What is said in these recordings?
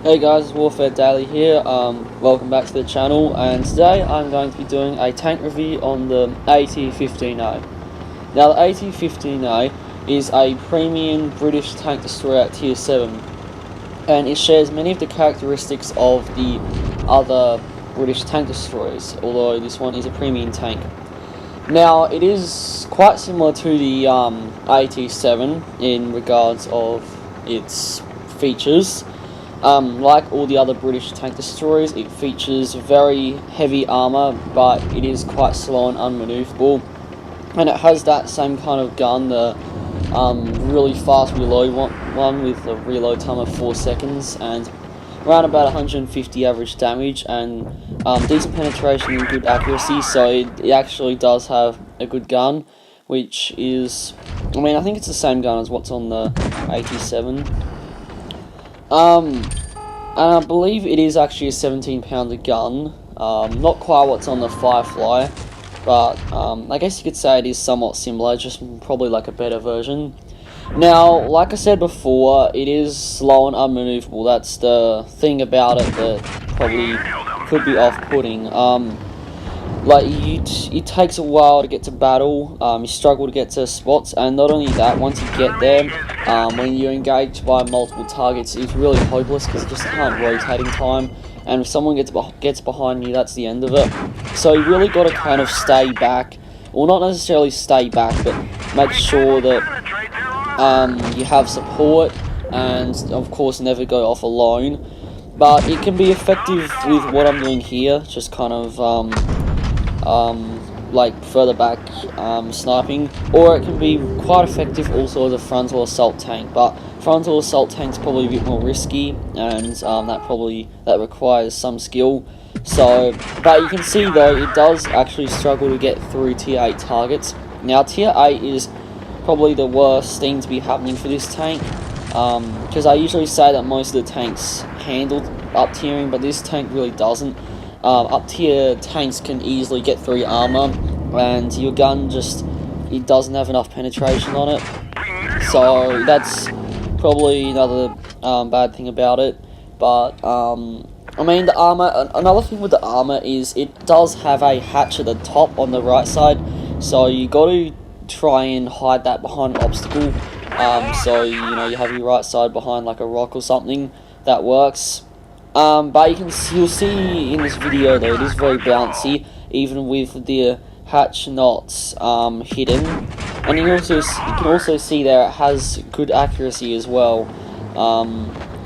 Hey guys, Warfare Daily here. Welcome back to the channel, and today I'm going to be doing a tank review on the AT-15A. Now, the AT-15A is a premium British tank destroyer at tier 7, and it shares many of the characteristics of the other British tank destroyers, although this one is a premium tank. Now, it is quite similar to the AT-7 in regards of its features. Like all the other British tank destroyers, it features very heavy armour, but it is quite slow and unmanoeuvrable. And it has that same kind of gun, the really fast reload one with a reload time of 4 seconds and around about 150 average damage and decent penetration and good accuracy. So it actually does have a good gun, which is, I think it's the same gun as what's on the AT-7. And I believe it is actually a 17-pounder gun, not quite what's on the Firefly, but I guess you could say it is somewhat similar, just probably like a better version. Now, like I said before, it is slow and unmanoeuvrable. That's the thing about it that probably could be off-putting. It takes a while to get to battle, you struggle to get to spots, and not only that, once you get there, when you're engaged by multiple targets, it's really hopeless because you just can't rotate in time, and if someone gets behind you, that's the end of it. So you really got to kind of stay back, well, not necessarily stay back, but make sure that you have support, and of course never go off alone. But it can be effective with what I'm doing here, just kind of like further back sniping, or it can be quite effective also as a frontal assault tank, but frontal assault tank's probably a bit more risky, and that requires some skill. So, but you can see though, it does actually struggle to get through tier 8 targets. Now tier 8 is probably the worst thing to be happening for this tank, because I usually say that most of the tanks handle up tiering, but this tank really doesn't. Up tier tanks can easily get through your armor, and your gun it doesn't have enough penetration on it. So that's probably another bad thing about it. But the armor. Another thing with the armor is it does have a hatch at the top on the right side, so you got to try and hide that behind an obstacle. So you have your right side behind like a rock or something. That works. But you'll see in this video though, it is very bouncy, even with the hatch not hidden. And you can also see there it has good accuracy as well,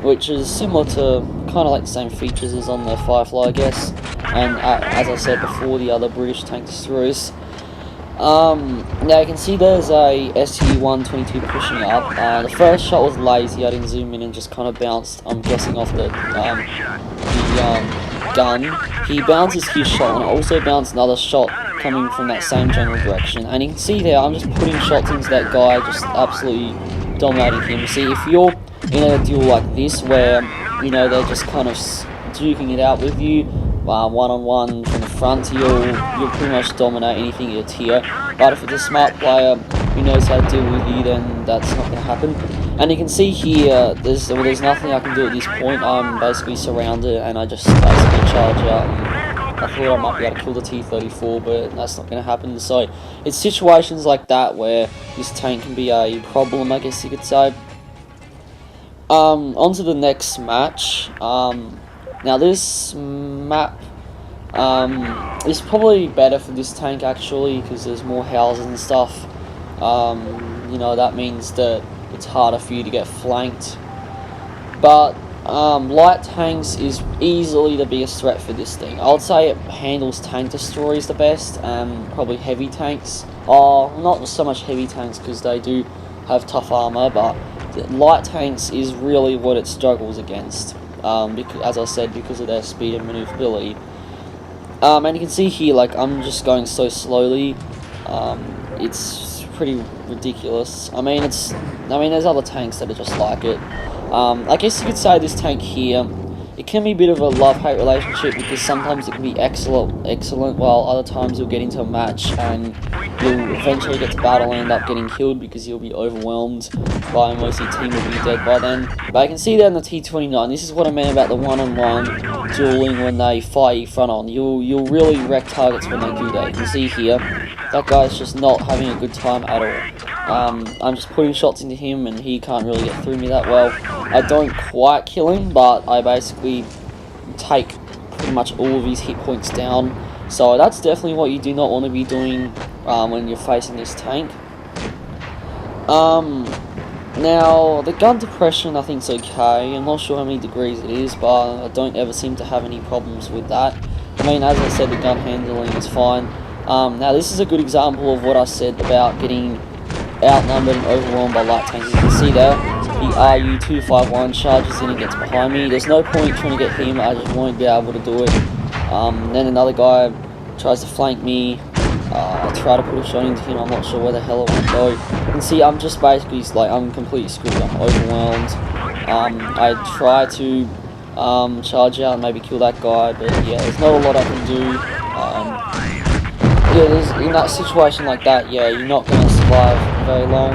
which is similar to kind of like the same features as on the Firefly, I guess. And as I said before, the other British tank destroyers. Now you can see there's a SU-122 pushing up. The first shot was lazy, I didn't zoom in and just kind of bounced, I'm guessing off the gun. He bounces his shot, and I also bounced another shot coming from that same general direction. And you can see there, I'm just putting shots into that guy, just absolutely dominating him. See, if you're in a duel like this, where, they're just kind of duking it out with you, one-on-one from the front, you'll pretty much dominate anything in your tier. But if it's a smart player who knows how to deal with you, then that's not going to happen. And you can see here, there's nothing I can do at this point. I'm basically surrounded, and I just basically charge out. And I thought I might be able to kill the T-34, but that's not going to happen. So it's situations like that where this tank can be a problem, I guess you could say. On to the next match. Now this map is probably better for this tank actually, because there's more houses and stuff. That means that it's harder for you to get flanked. But light tanks is easily the biggest threat for this thing. I would say it handles tank destroyers the best, and probably heavy tanks. Not so much heavy tanks because they do have tough armor, but light tanks is really what it struggles against. Because, as I said, because of their speed and maneuverability. And you can see here, like, I'm just going so slowly. It's pretty ridiculous. There's other tanks that are just like it. I guess you could say this tank here it can be a bit of a love-hate relationship, because sometimes it can be excellent, while other times you'll get into a match and you'll eventually get to battle and end up getting killed because you'll be overwhelmed by most of your team will be dead by then. But I can see that in the T-29, this is what I meant about the one-on-one dueling when they fire you front on. You'll really wreck targets when they do that. You can see here, that guy's just not having a good time at all. I'm just putting shots into him and he can't really get through me that well. I don't quite kill him, but I basically take pretty much all of his hit points down. So that's definitely what you do not want to be doing when you're facing this tank. Now, the gun depression I think is okay. I'm not sure how many degrees it is, but I don't ever seem to have any problems with that. I mean, as I said, the gun handling is fine. Now, this is a good example of what I said about getting outnumbered and overwhelmed by light tanks. You can see there, the RU-251 charges in and gets behind me. There's no point trying to get him, I just won't be able to do it. Then another guy tries to flank me. I try to put a shot into him, I'm not sure where the hell it went though. You can see I'm just basically, like, I'm completely screwed, I'm overwhelmed. I try to charge out and maybe kill that guy, but yeah, there's not a lot I can do. Yeah, in that situation like that, yeah, you're not going to survive very long.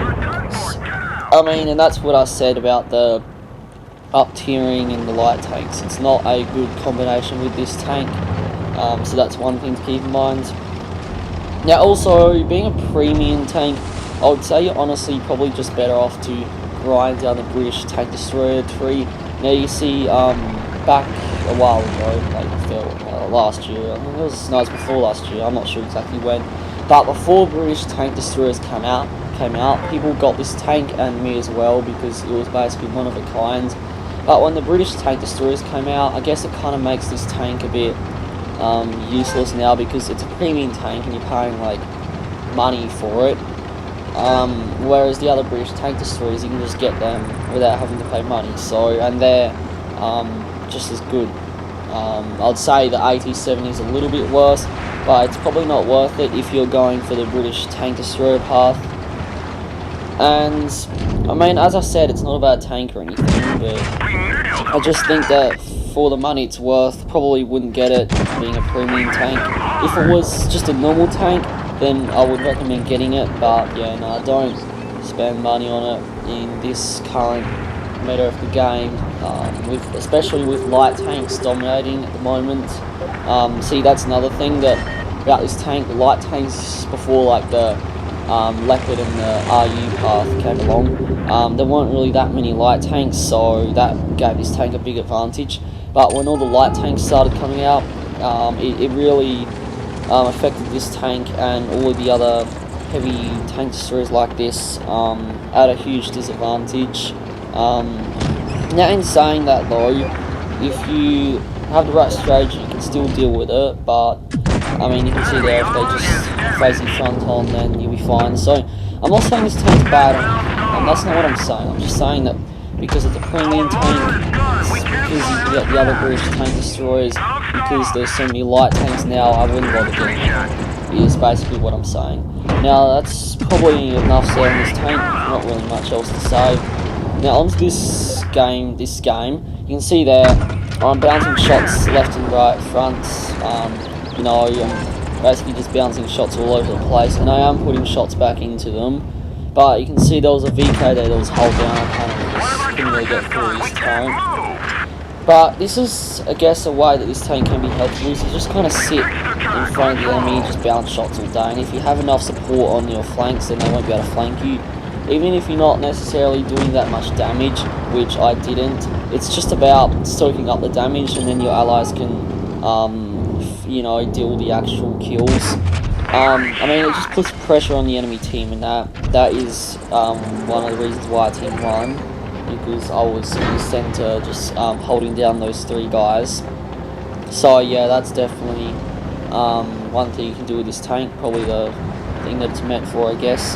I mean, and that's what I said about the up-tiering in the light tanks. It's not a good combination with this tank, so that's one thing to keep in mind. Now also, being a premium tank, I would say you're honestly probably just better off to grind down the British tank destroyer tree. Now you see, back a while ago, like last year, I think it was before last year, I'm not sure exactly when, but before British tank destroyers came out, people got this tank and me as well, because it was basically one of a kind. But when the British tank destroyers came out, I guess it kind of makes this tank a bit useless now, because it's a premium tank and you're paying like money for it, whereas the other British tank destroyers, you can just get them without having to pay money, so, and they're just as good. I'd say the AT-15A is a little bit worse, but it's probably not worth it if you're going for the British tank destroyer path. And I mean, as I said, it's not about a tank or anything, but I just think that for the money it's worth, probably wouldn't get it being a premium tank. If it was just a normal tank, then I would recommend getting it, but yeah, no, don't spend money on it in this current meta of the game, especially with light tanks dominating at the moment. See, that's another thing about this tank. The light tanks before, like the Leopard and the RU path came along, there weren't really that many light tanks, so that gave this tank a big advantage. But when all the light tanks started coming out, it really affected this tank and all of the other heavy tank destroyers like this at a huge disadvantage. Now, in saying that though, if you have the right strategy, you can still deal with it, but I mean, you can see there, if they just face you front on, then you'll be fine. So I'm not saying this tank's bad, and that's not what I'm saying. I'm just saying that because it's a premium tank, because you can get the other British tank destroyers, because there's so many light tanks now, I wouldn't bother getting it, is basically what I'm saying. Now, that's probably enough said on this tank, not really much else to say. Now, onto this game, you can see there, I'm bouncing shots left and right, front, you know, I'm basically just bouncing shots all over the place, and I am putting shots back into them, but you can see there was a VK there that was held down, I kind of just couldn't really get through his turret. But this is, I guess, a way that this tank can be helpful, is you just kind of sit in front of the enemy and just bounce shots all day, and if you have enough support on your flanks, then they won't be able to flank you. Even if you're not necessarily doing that much damage, which I didn't, it's just about soaking up the damage, and then your allies can, you know, deal the actual kills. I mean, it just puts pressure on the enemy team, and that is one of the reasons why team won, because I was in the center just holding down those three guys. So yeah, that's definitely one thing you can do with this tank, probably the thing that it's meant for, I guess.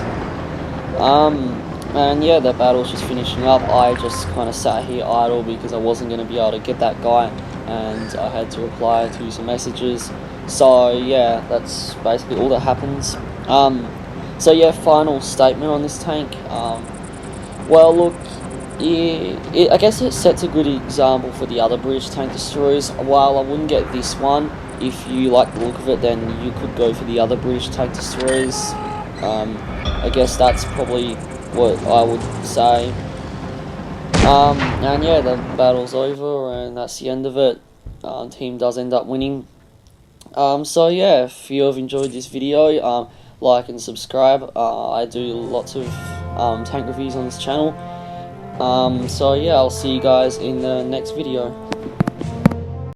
And yeah, the battle's just finishing up. I just kind of sat here idle because I wasn't going to be able to get that guy, and I had to reply to some messages. So yeah, that's basically all that happens. So yeah, final statement on this tank. Well, look, I guess it sets a good example for the other British tank destroyers. While I wouldn't get this one, if you like the look of it, then you could go for the other British tank destroyers. I guess that's probably what I would say. And yeah, the battle's over, and that's the end of it. Team does end up winning. So yeah, if you have enjoyed this video, like and subscribe. I do lots of tank reviews on this channel. So yeah, I'll see you guys in the next video.